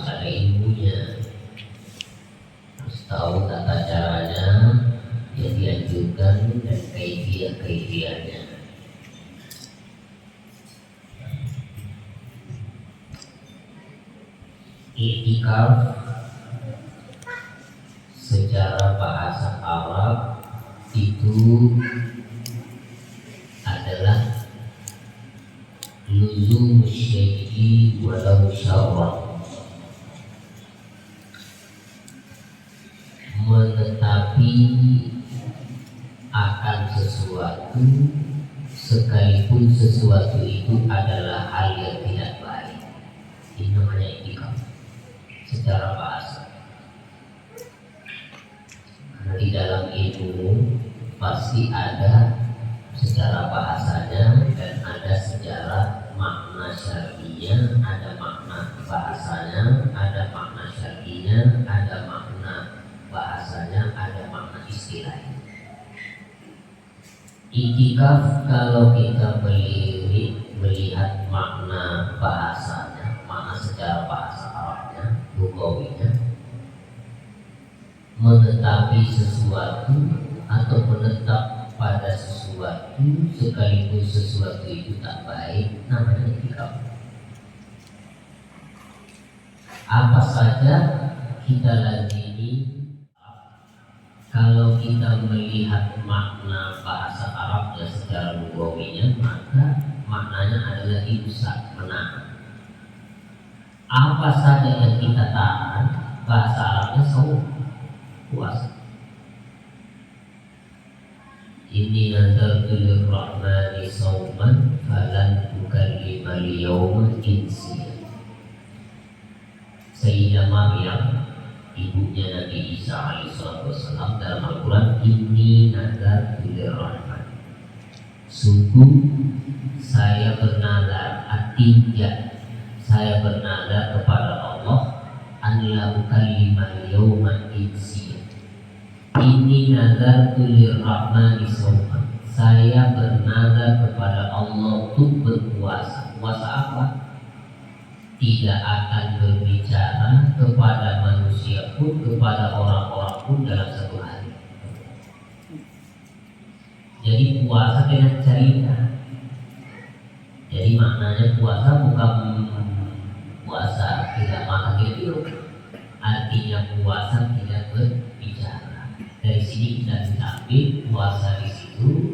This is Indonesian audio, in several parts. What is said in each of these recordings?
ada ilmunya, harus tahu tata caranya yang dianjurkan dan kaifiahnya. I'tikaf secara bahasa Arab itu adalah luzum syai'i walau syarra, menetapi akan sesuatu sekalipun sesuatu itu adalah hal yang tidak baik. Ini namanya i'tikaf secara bahasa. Karena di dalam ilmu pasti ada secara bahasanya dan ada secara makna syar'inya, ada makna bahasanya, ada makna syar'inya, ada makna bahasanya, ada makna istilahnya. I'tikaf kalau kita melihat makna bahasanya, makna secara bahasa Arabnya, lugawinya, menetapi sesuatu atau menetap pada sesuatu sekalipun sesuatu itu tak baik, namanya i'tikaf. Apa saja kita lazimi. Kalau kita melihat makna bahasa Arabnya secara lugawinya, maka maknanya adalah imsak, menahan. Apa saja yang kita tahan, bahasa Arabnya saum, puasa. Inni nazartu lirrahmani sauman falan ukallima al-yawma insiya. Sayyidah Maryam, ibunya Nabi Isa alaihissalam, dalam Al-Quran, inni nazartu lirrahman, sungguh saya bernazar, artinya saya bernazar kepada Allah, an la ukallima al-yawma insiya. Ini nazar tulir rahmani sauman, saya bernazar kepada Allah untuk berpuasa. Puasa apa? Tidak akan berbicara kepada manusia pun, kepada orang-orang pun dalam satu hari. Jadi puasa dengan cerita. Jadi maknanya puasa bukan puasa tidak makan tidak minum, artinya puasa tidak berbicara. Dari sini kita bisa ambil puasa di situ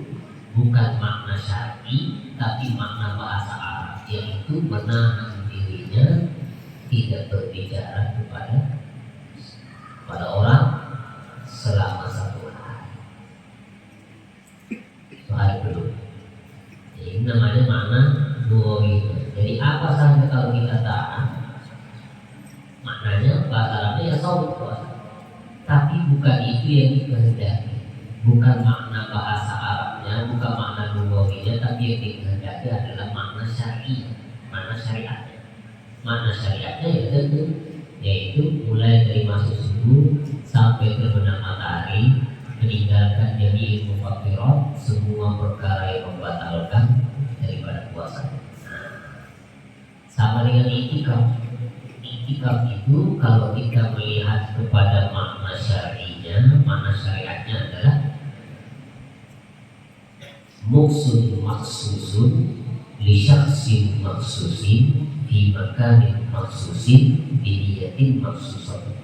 bukan makna syar'i tapi makna bahasa Arab, yaitu menahan dirinya tidak berbicara kepada orang selama satu hari. Sehari belum. Ini namanya makna lugawi. Jadi apa saja kalau kita tahan, maknanya bahasa Arabnya ya saum, puasa. Tapi bukan itu yang dikehendaki, bukan makna bahasa Arabnya, bukan makna lugawinya, tapi yang dikehendaki adalah makna syar'i, makna syariatnya. Makna syariatnya yaitu mulai dari masuk subuh sampai terbenam matahari, meninggalkan jami'il mufattirat, semua perkara yang membatalkan daripada puasa. Sama dengan i'tikaf. I'tikaf itu kalau kita melihat kepada makna syar'inya, makna syariatnya adalah muksun maksusun li syakhsin maksusin fi makanin maksusin bi niyatin maksusatin.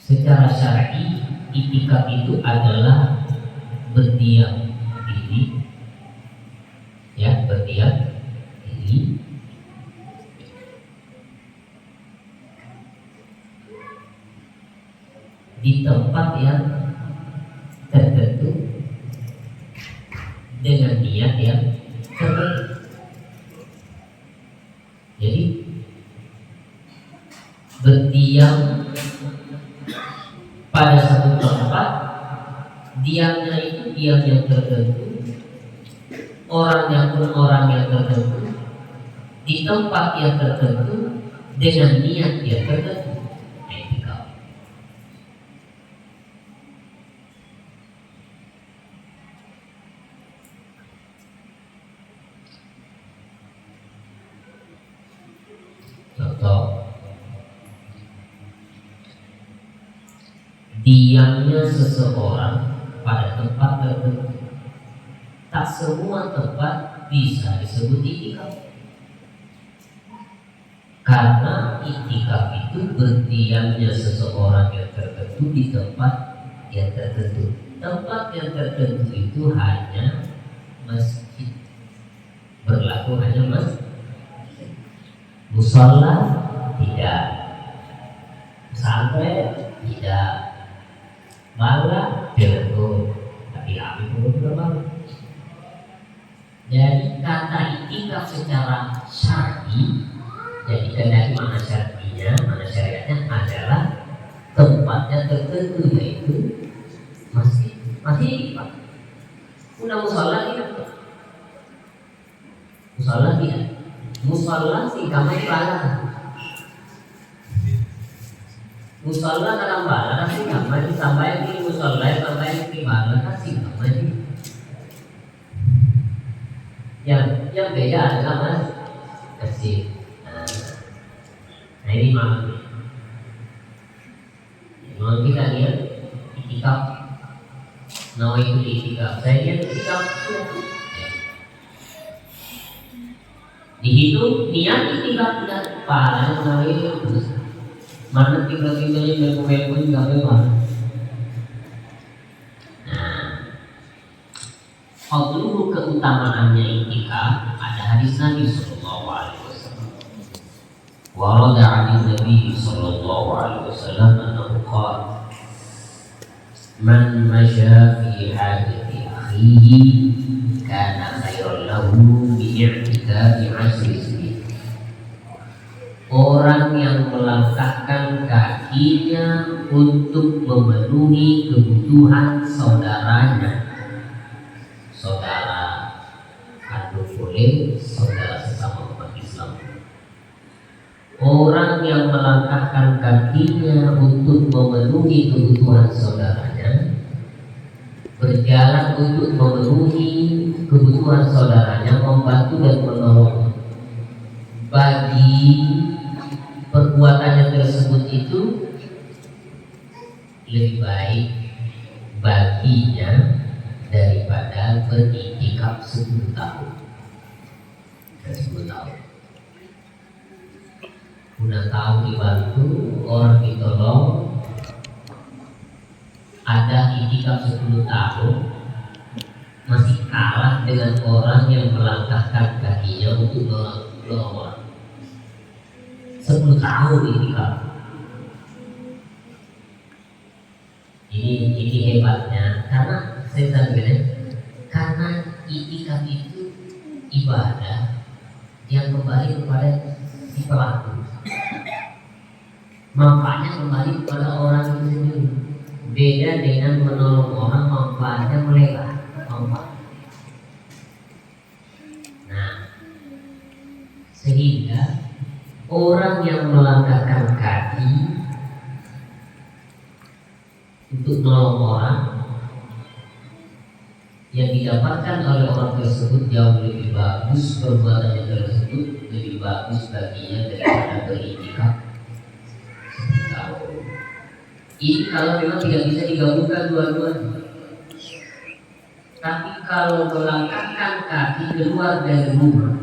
Secara syar'i, i'tikaf itu adalah berdiam diri, ya, berdiam diri di tempat yang tertentu dengan niat yang tertentu. Jadi berdiam pada satu tempat, diamnya itu diam yang tertentu, orangnya pun orang yang tertentu, di tempat yang tertentu dengan niat yang tertentu. Contoh, berdiamnya seseorang pada tempat tertentu. Tak semua tempat bisa disebut itikaf, karena itikaf itu berdiamnya seseorang yang tertentu di tempat yang tertentu. Tempat yang tertentu itu hanya masjid, berlaku hanya masjid. Musola tidak, pesantren tidak, bala belum, tapi api belum berbalik. Jadi kata itikaf secara syar'i, jadi kendali mana syar'inya, mana syariatnya adalah tempatnya tertentu, yaitu masjid. Masjid itikaf. Undang musola tidak. Musola tidak. Musola sih kamar bala. Musola dalam bala sih kamar sampai di musola sampai di bala kasih kamar. Yang beda adalah masjid. Nah ini maksudnya. Memang kita lihat itikaf. Nah itu itikaf. Saya lihat itikaf. Dihitung niat itikaf dan pahalanya menawi itu. Mana tinggal-tinggalnya berkumpul juga memang. Fadluhu keutamaannya itikaf ada hadis Nabi sallallahu alaihi wasallam. Warada 'an Nabi sallallahu alaihi wasallam annahu qala man masya fi hajati akhihi kana khairan lahu bi i'tikafi 'ashri sinin. Orang yang melangkahkan kakinya untuk memenuhi kebutuhan saudaranya, saudara kandung boleh, saudara sesama umat Islam. Orang yang melangkahkan kakinya untuk memenuhi kebutuhan saudaranya, berjalan untuk memenuhi kebutuhan saudaranya, membantu dan menolong, bagi perbuatannya tersebut itu lebih baik baginya daripada beriktikaf 10 tahun. 10 tahun. Udah tahu dibantu, orang ditolong, ada iktikaf 10 tahun, masih kalah dengan orang yang melangkahkan kakinya untuk menolong orang. 10 tahun iktikaf. Ini hebatnya, karena saya bilang, karena itikaf itu ibadah yang kembali kepada si pelaku, manfaatnya kembali kepada orang itu sendiri. Beda dengan menolong orang, manfaatnya melebar. Nah, sehingga orang yang melangkahkan kaki untuk menolong orang, yang didapatkan oleh orang tersebut jauh lebih bagus, perbuatannya tersebut lebih bagus baginya daripada beriktikaf 10 tahun. Ini kalau memang tidak bisa digabungkan dua-duanya. Tapi kalau melangkahkan kaki keluar dari rumah,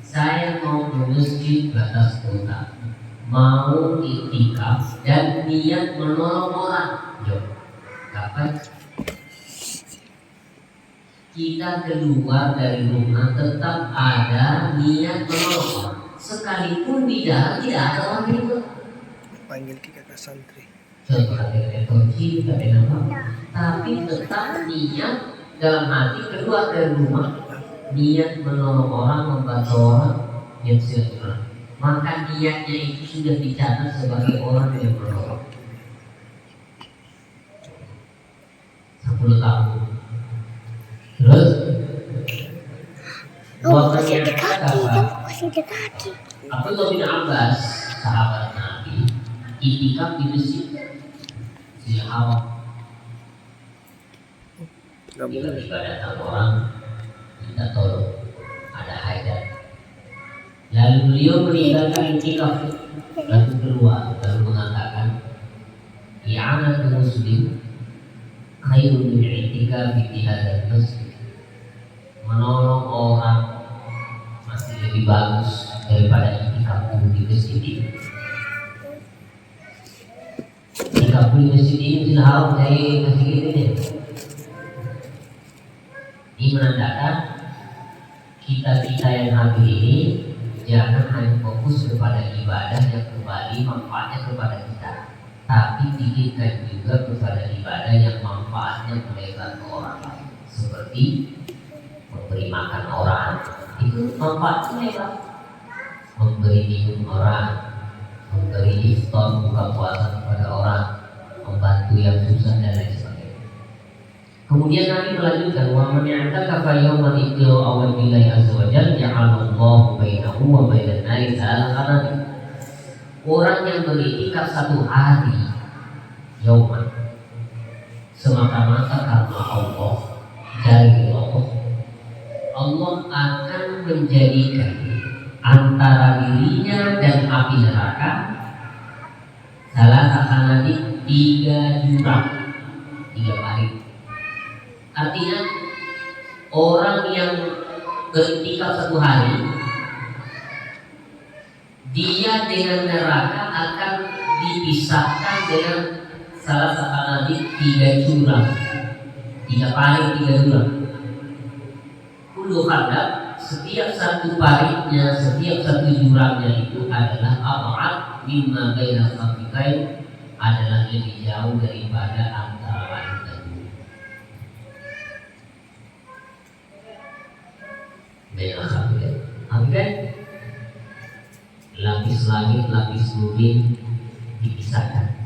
saya mau ke masjid batas kota, mau iktikaf dan niat menolong orang, kapan kita keluar dari rumah tetap ada niat menolong orang, sekalipun di dalam tidak ada orang itu. Panggil kakak santri. Contoh kunci, tapi tetap niat dalam hati keluar dari rumah, niat menolong orang, membantu orang yang silaturahmi. Maka niatnya itu sudah dicatat sebagai orang yang menolong. 10 tahun. Terus Masih di kaki. Abdullah bin Abbas, sahabat Nabi, itikaf di masjid Haram. Tiba-tiba datang orang minta tolong, ada hajat. Lalu beliau meninggalkan itikaf, lalu keluar, lalu mengatakan, i'anatul muslim khairun min i'tikaf fi hadzal masjid. Menolong orang masih lebih bagus daripada i'tikaf di masjid ini. I'tikaf di masjid ini sudah harus dari masjid ini. Ini menandakan kita yang hadir ini jangan hanya fokus kepada ibadah yang kembali manfaatnya kepada kita, tapi pikirkan juga kepada ibadah yang manfaatnya melebar ke orang lain, seperti memberi makan orang, itu manfaatnya lebar, memberi minum orang, memberi iftar buka puasa kepada orang, membantu yang susah dan lain sebagainya. Kemudian Nabi melanjutkan, wa man i'takafa yawman idlo awal billahi azza wa jalla ja'alallahu bainahu wa bainan nari salamatan. Orang yang beriktikaf satu hari yauman semata-mata karena Allah, dari Allah akan menjadikan antara dirinya dan api neraka salah satu 3 jurang, 3 parit. Artinya orang yang beriktikaf satu hari, dia dengan neraka akan dipisahkan dengan salah satu nanti 3 jurang, 3 parit, 3 jurang. Kullu hadab, setiap satu paritnya, setiap satu jurangnya itu adalah ab'ad mimma baina safiqain, adalah lebih jauh daripada antara langit dan bumi. Baina safiqain, safiqain lapis langit, lapis bumi dipisahkan.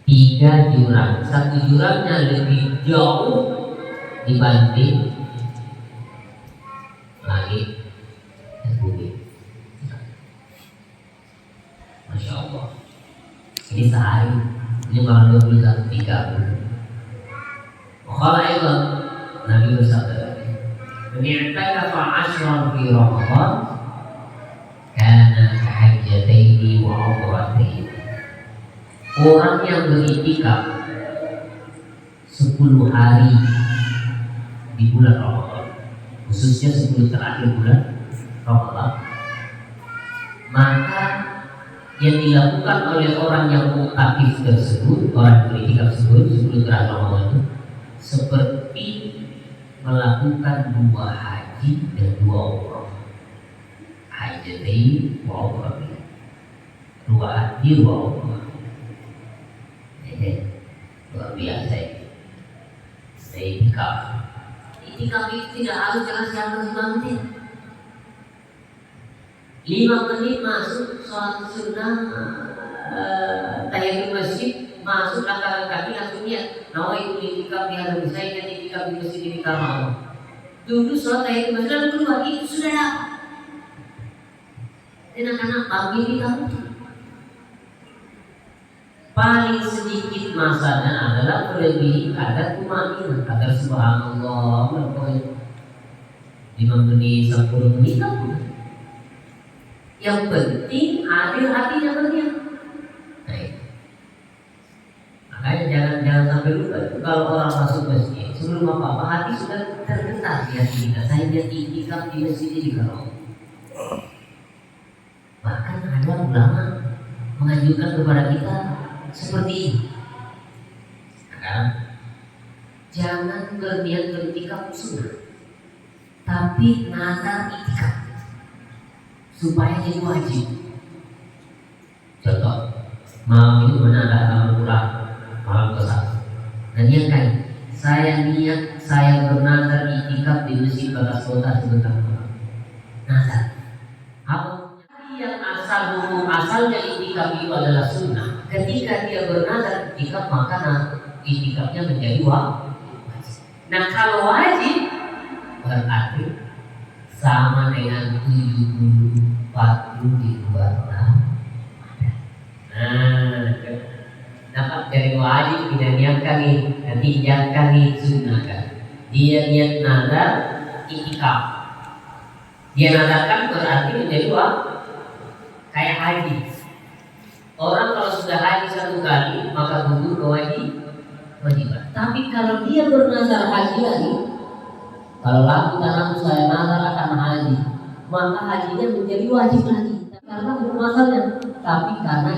3 jurang, satu jurangnya lebih jauh dibanding langit dan bumi. Masya Allah. Ini sehari, ini malam 21, 30. Kalau itu Nabi bersabda, "Ni'takafa 'ashran fi Ramadan, kana kahajjataini wa umrataini." Orang yang beriktikaf 10 hari di bulan Ramadan, khususnya 10 terakhir bulan Ramadan, maka yang dilakukan oleh orang yang muktakif tersebut, orang yang beriktikaf tersebut 10 terakhir Ramadan itu seperti melakukan 2 haji dan 2 umrah. Haji wa umrah, 2 haji 2 umrah. Luar biasa ini. I'tikaf. I'tikaf itu tidak harus jalan siapa 5 menit. 5 menit masuk sholat sunnah, tahiyatul masjid, masuk angkat kaki langsung niat. Nawaitu i'tikaf di hadal masjid dan i'tikaf di masjid ini karena dulu sholat tahiyatul masjid lalu keluar, itu sudah dapat. Dan anak-anak panggil di kamu. Paling sedikit masanya adalah melebihi kadar tumaninah, kadar subhanallah, 5 menit, 10 menit. Yang penting hadir hatinya berniat. Makanya jangan sampai lupa itu, kalau orang masuk masjid sebelum apa-apa hati sudah tergetar di hati kita. Saya lihat i'tikaf di masjid ini kalau. Bahkan ada ulama menganjurkan kepada kita seperti ini. Nah, jangan berniat beriktikaf sunnah, tapi nazar i'tikaf supaya jadi wajib. Contoh, malam ini mana ada amal pulang, malam besar. Dan niatkan, saya niat saya bernazar i'tikaf di masjid Batas Kota sebentar malam. Nazar. Apa yang asalnya i'tikaf itu adalah sunnah. Ketika dia bernazar i'tikaf, maka i'tikafnya menjadi wajib. Nah, kalau wajib berarti sama dengan 70-40 di luar Ramadan. Nah, dapat dari wajib tidak niatkan nih, nanti niatkan nih sunnah kan. Dia niat nazar i'tikaf. Dia nazarkan berarti menjadi wajib. Kayak haji. Orang kalau sudah haji 1 satu kali maka gugur kewajiban. Tapi kalau dia bernazar haji lagi, kalau laku tanahku saya nazar akan haji, maka hajinya menjadi wajib lagi. Karena hukum asalnya, tapi karena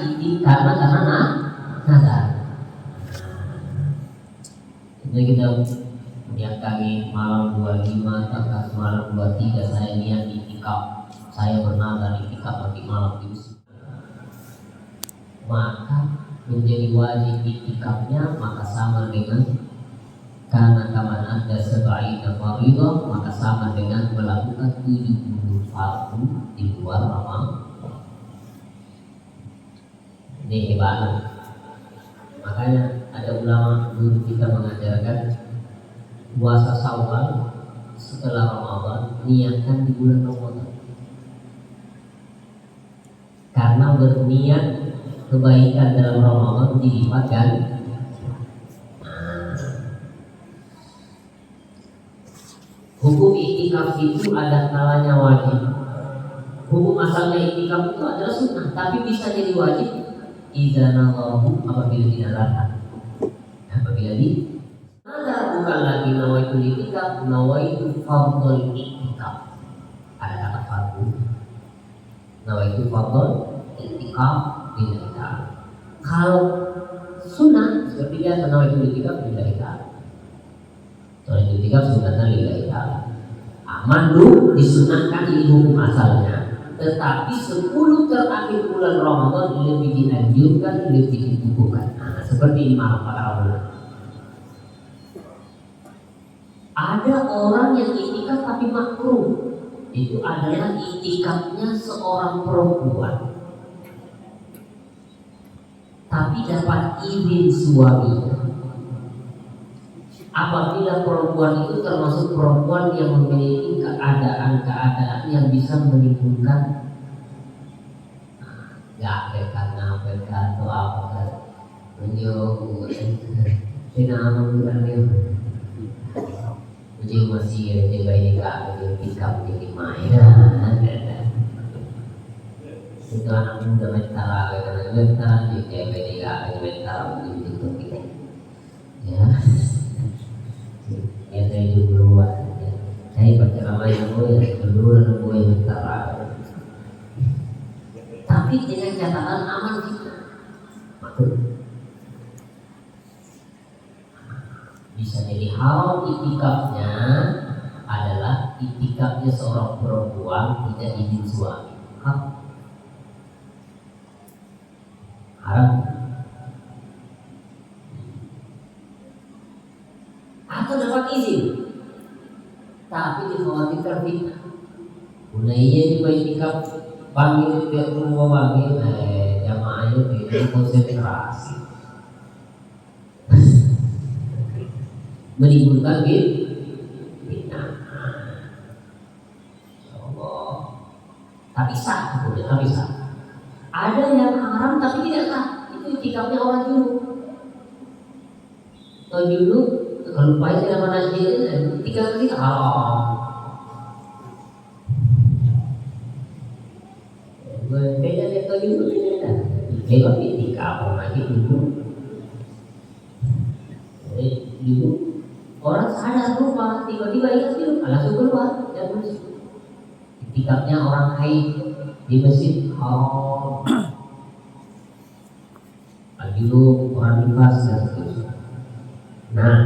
nazar. Jadi kita yang kami malam 25 tanggal malam 23 saya niat itikaf, saya bernazar itikaf nanti malam di masjid, maka menjadi wajib itikafnya maka sama dengan karena kaman ada sebaiknya fardhu, maka sama dengan melakukan 70 fardu di luar Ramadan. Ini hebat. Makanya ada ulama guru kita mengajarkan puasa Syawal setelah Ramadan niatkan di bulan Ramadan, karena berniat kebaikan dalam Ramadan dilipat ganda. Hukum itikaf itu ada kalanya wajib. Hukum asalnya itikaf itu adalah sunnah, tapi bisa jadi wajib idzanallahu apabila dinazarkan. Apabila nazar bukan lagi nawaitu itikaf, nawaitu fardhul itikaf. Ada kata fardhu. Nawaitu fardhul itikaf billahi ta'ala. Kalau sunnah seperti biasa nawaitu itikaf billahi ta'ala. Nawaitu itikaf sunnah lillahi ta'ala. Mandu disunahkan ini hukum asalnya. Tetapi 10 terakhir bulan Ramadan lebih dianjurkan, lebih dibukukan. Nah, seperti Imam para ulama. Ada orang yang itikaf tapi makruh. Itu adalah itikafnya seorang perempuan, tapi dapat izin suaminya. Apabila perempuan itu termasuk perempuan yang memiliki keadaan-keadaan yang bisa menimbulkan atau apa kan masih ada ini tikam jadi main itu anak muda mentara karena mentara dia mentara begitu ya. Ya saya itu duluan. Saya berceramah yang dulu gue mentara. Tapi dengan catatan aman kita. Makruh. Bisa jadi hal itikafnya adalah itikafnya seorang perempuan tidak izin suami. Haram. Atau dapat izin, tapi dikhawatirkan fitnah. Mulainya juga itikaf panggil dia semua panggil, jamaahnya tidak konsentrasi, menimbulkan fitnah. Allah. Tapi sah, kemudian tapi sah. Ada yang haram tapi tidak sah. Itu itikafnya orang junub. Kalau junub kalau baik dalam najis tiga kali haram. Beda dia kalau junub beda. Lewat itikaf lagi junub. Junub orang sadar lupa tiba-tiba ingat junub langsung keluar dan bersih. Itikafnya orang haid di masjid haram. Junub orang nifas dan seterusnya. Nah,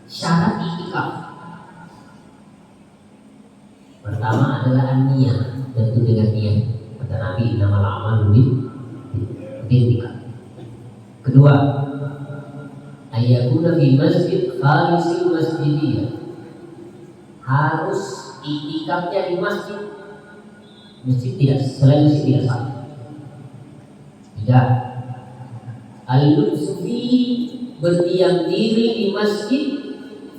syarat itikaf pertama adalah an-niyah, tentu dengan niat. Kata Nabi, innamal a'malu binniyat. Kedua, ayyakuna fi masjid khalisil masjidiyah. Harus itikafnya di masjid. Masjid tidak, selain masjid tidak sah. Tidak. Al-lubsu berdiam diri di masjid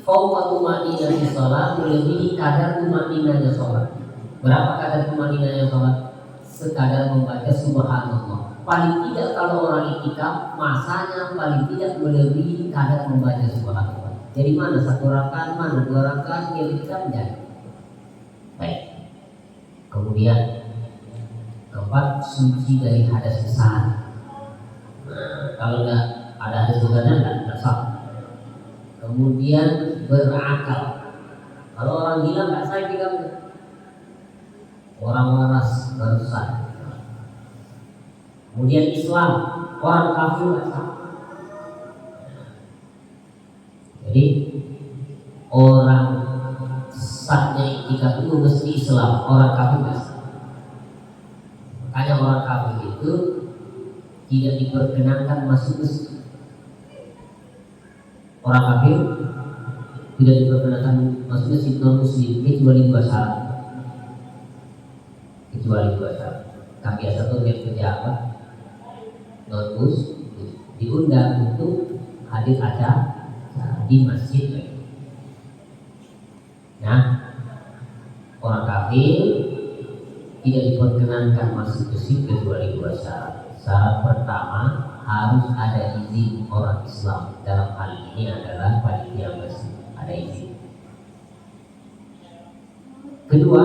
fauqa tumaninati sholat, melebihi kadar tumaninanya sholat. Berapa kadar tumaninanya sholat? Sekadar membaca subhanallah. Paling tidak kalau orang itikaf masanya paling tidak melebihi kadar membaca subhanallah. Jadi mana satu rakaat, mana dua rakaat dia itikaf menjadi baik. Kemudian keempat, suci dari hadas besar. kalau nggak ada hadis bukannya nggak sah. Kemudian berakal. Kalau orang gila nggak sah itikafnya. Orang waras baru sah. Kemudian Islam, orang kafir nggak sah. Jadi orang sahnya itikaf itu mesti Islam, orang kafir nggak sah. Makanya orang kafir itu tidak diperkenankan masuk masjid. Orang kafir tidak diperkenankan masuk masjid non-muslim kecuali dua syarat. Kami biasa tuh lihat kerja apa? Non-muslim diundang untuk hadir acara di masjid. Nah, orang kafir tidak diperkenankan masuk masjid kecuali dua syarat. Syarat pertama, harus ada izin orang Islam. Dalam hal ini adalah panitia masjid, ada izin. Kedua,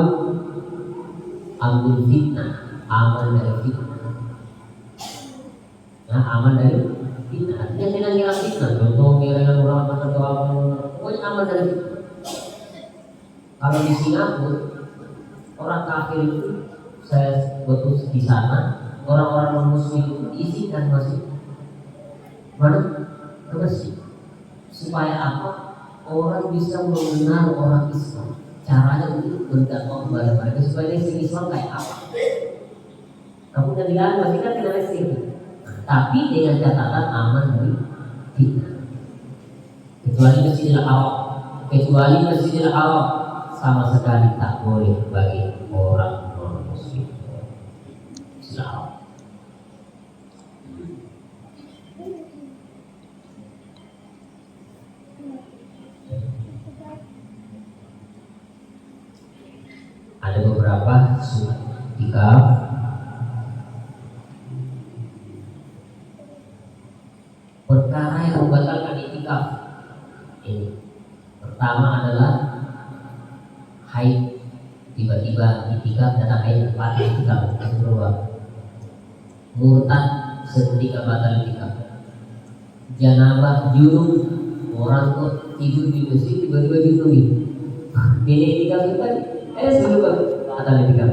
ambil fitnah, aman dari fitnah. Nah, aman dari fitnah artinya tidak ngira fitnah. Contoh ngira orang atau apa, pokoknya aman dari fitnah. Kalau di Singapura, orang kafir itu saya betul di sana, orang-orang non-muslim itu diizinkan masuk mana? Ke masjid. Supaya apa? Orang bisa mengenal orang Islam. Caranya untuk berdakwah kepada mereka supaya dia Islam kayak apa. Kamu udah bilang masih kan tidak resik. Tapi dengan catatan aman dari fitnah. Kecuali Masjidil Haram. Kecuali Masjidil Haram sama sekali tak boleh bagi orang non-muslim. Masjidil Haram. Ada beberapa sunnah itikaf. Perkara yang membatalkan itikaf ini pertama adalah haid. Tiba-tiba itikaf datang haid, batal itikaf. Yang kedua, murtad seketika batal itikaf. Janabah, junub, orang kok tidur di masjid tiba-tiba junub ini. Ini itikaf itu kan sebelum batal itikaf.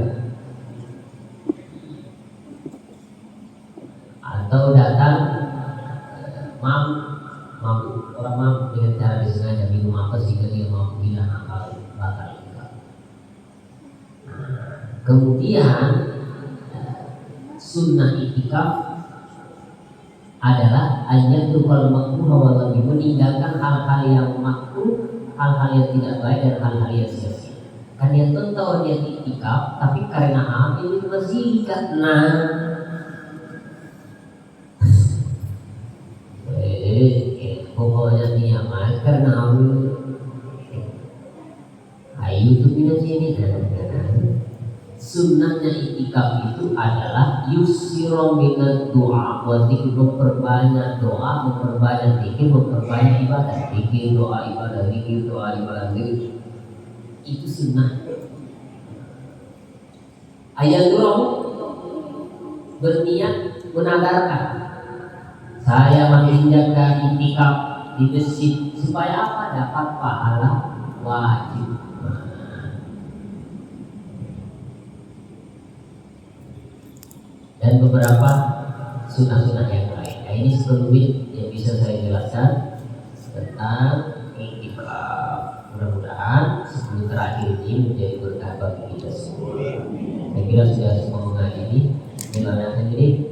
Atau datang mampu orang mampu dengan cara disengaja minum apa sehingga dia mampu hilang akal, batal itikaf. Kemudian sunnah itikaf adalah ayat tukal makruh wa lebih meninggalkan hal-hal yang makruh, hal-hal yang tidak baik dan hal-hal yang sia-sia. Kan dia tahu dia itikaf, tapi karena hamil masih karena pokoknya niat karena hamil. Ayo tuh pindah sini Sunnahnya itikaf itu adalah yusiro minat doa, waktu memperbanyak doa, memperbanyak zikir, memperbanyak ibadah, zikir doa ibadah, zikir doa ibadah, itu sunnah. Ayat dulu berniat menadarkan saya menginjakkan itikaf di masjid supaya apa? Dapat pahala wajib. Dan beberapa sunnah-sunnah yang lain. Nah, ini sekelumit yang bisa saya jelaskan tentang itikaf. Mudah-mudahan sebelum terakhir ini menjadi berkah bagi kita semua. Saya kira sudah semua mengaji ini. Bismillahirrahmanirrahim.